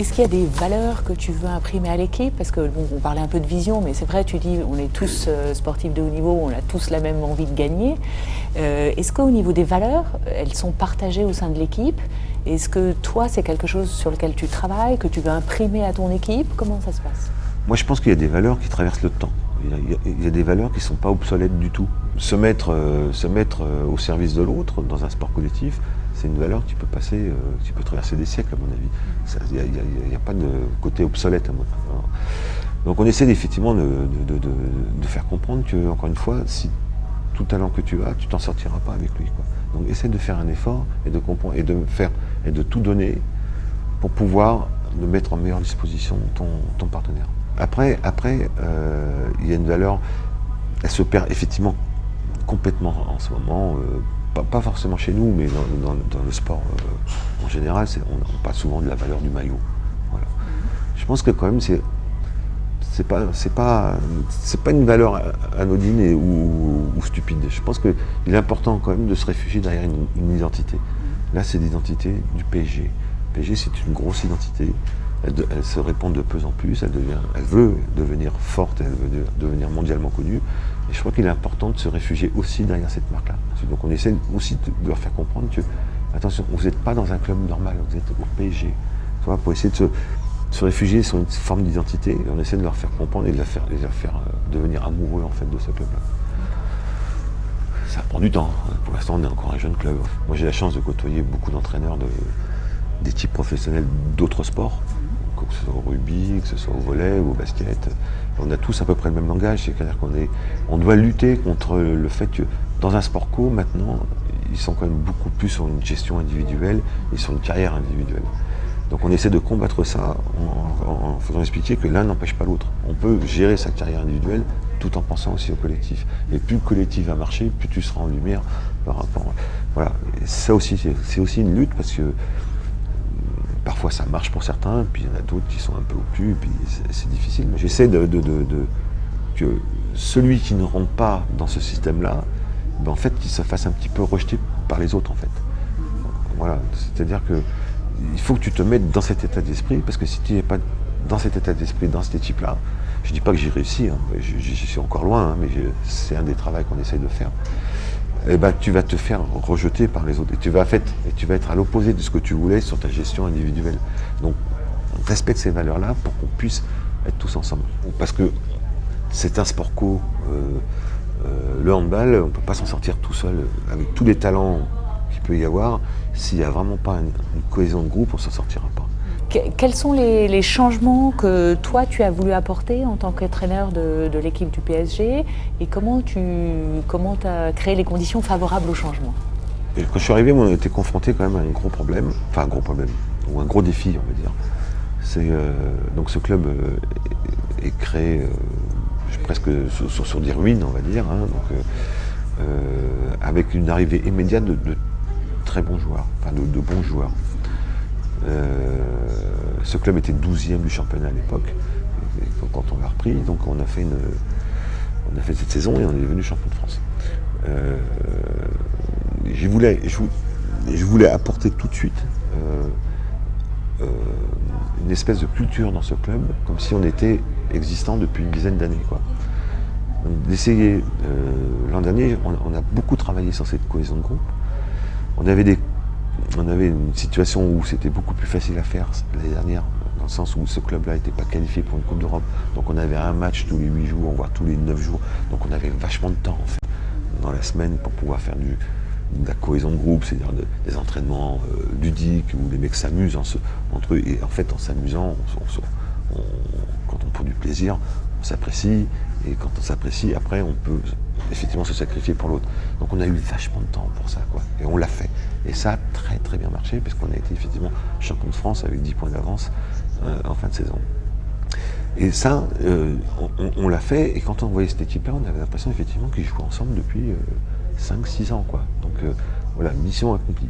Est-ce qu'il y a des valeurs que tu veux imprimer à l'équipe? Parce que bon, on parlait un peu de vision, mais c'est vrai, tu dis on est tous sportifs de haut niveau, on a tous la même envie de gagner. Est-ce qu'au niveau des valeurs, elles sont partagées au sein de l'équipe? Est-ce que toi, c'est quelque chose sur lequel tu travailles, que tu veux imprimer à ton équipe? Comment ça se passe? Moi, je pense qu'il y a des valeurs qui traversent le temps. Il y a des valeurs qui ne sont pas obsolètes du tout. Se mettre au service de l'autre dans un sport collectif, c'est une valeur qui peut passer, qui peut traverser des siècles, à mon avis. Il n'y a pas de côté obsolète, à mon avis. Donc on essaie effectivement de faire comprendre que, encore une fois, si tout talent que tu as, tu t'en sortiras pas avec lui, quoi. Donc essaie de faire un effort et de comprendre et de tout donner pour pouvoir de mettre en meilleure disposition ton partenaire. Après, il y a une valeur, elle se perd effectivement complètement en ce moment, pas forcément chez nous, mais dans le sport en général, on parle souvent de la valeur du maillot. Voilà. Je pense que quand même, c'est pas une valeur anodine ou stupide. Je pense qu'il est important quand même de se réfugier derrière une identité. Là, c'est l'identité du PSG. Le PSG, c'est une grosse identité. Elle se répand de plus en plus, elle veut devenir forte, elle veut devenir mondialement connue. Et je crois qu'il est important de se réfugier aussi derrière cette marque-là. Donc on essaie aussi de leur faire comprendre que, attention, vous n'êtes pas dans un club normal, vous êtes au PSG. Pour essayer de se réfugier sur une forme d'identité, et on essaie de leur faire comprendre et de leur faire devenir amoureux en fait de ce club-là. Ça prend du temps. Pour l'instant, on est encore un jeune club. Moi, j'ai la chance de côtoyer beaucoup d'entraîneurs d'équipes professionnelles d'autres sports, que ce soit au rugby, que ce soit au volley ou au basket. On a tous à peu près le même langage, c'est-à-dire qu'on doit lutter contre le fait que dans un sport co, maintenant, ils sont quand même beaucoup plus sur une gestion individuelle et sur une carrière individuelle. Donc on essaie de combattre ça en faisant expliquer que l'un n'empêche pas l'autre. On peut gérer sa carrière individuelle tout en pensant aussi au collectif. Et plus le collectif va marcher, plus tu seras en lumière par rapport. Voilà. Et ça aussi, c'est aussi une lutte parce que parfois ça marche pour certains, puis il y en a d'autres qui sont un peu au-dessus, puis c'est difficile. Mais j'essaie que celui qui ne rentre pas dans ce système-là, ben en fait, qu'il se fasse un petit peu rejeter par les autres, en fait. Voilà, c'est-à-dire que il faut que tu te mettes dans cet état d'esprit, parce que si tu n'es pas dans cet état d'esprit, dans cette équipe-là, je ne dis pas que j'ai réussi, hein, j'y suis encore loin, hein, mais c'est un des travaux qu'on essaye de faire. Eh ben, tu vas te faire rejeter par les autres. Et tu vas être à l'opposé de ce que tu voulais sur ta gestion individuelle. Donc, on respecte ces valeurs-là pour qu'on puisse être tous ensemble. Parce que c'est un sport co. Le handball, on ne peut pas s'en sortir tout seul. Avec tous les talents qu'il peut y avoir, s'il n'y a vraiment pas une cohésion de groupe, on ne s'en sortira pas. Quels sont les changements que toi tu as voulu apporter en tant qu'entraîneur de l'équipe du PSG et comment tu as créé les conditions favorables au changement? Et quand je suis arrivé, on a été confronté quand même à un gros problème, ou un gros défi, on va dire. Donc ce club est créé presque sur des ruines, on va dire, hein, donc, avec une arrivée immédiate de très bons joueurs, enfin de bons joueurs. Ce club était 12e du championnat à l'époque, quand on l'a repris, donc on a fait cette saison et on est devenu champion de France. Je voulais apporter tout de suite une espèce de culture dans ce club, comme si on était existant depuis une dizaine d'années, quoi. D'essayer, l'an dernier, on a beaucoup travaillé sur cette cohésion de groupe. On avait une situation où c'était beaucoup plus facile à faire l'année dernière, dans le sens où ce club-là n'était pas qualifié pour une Coupe d'Europe. Donc on avait un match tous les 8 jours, voire tous les 9 jours. Donc on avait vachement de temps en fait, dans la semaine pour pouvoir faire de la cohésion de groupe, c'est-à-dire des entraînements ludiques où les mecs s'amusent entre eux. Et en fait, en s'amusant, quand on prend du plaisir, on s'apprécie. Et quand on s'apprécie, après, on peut effectivement se sacrifier pour l'autre. Donc on a eu vachement de temps pour ça, quoi. Et on l'a fait. Et ça a très très bien marché, parce qu'on a été effectivement champion de France avec 10 points d'avance en fin de saison. Et ça, on l'a fait, et quand on voyait cette équipe-là, on avait l'impression effectivement qu'ils jouaient ensemble depuis 5-6 ans, quoi. Donc voilà, mission accomplie.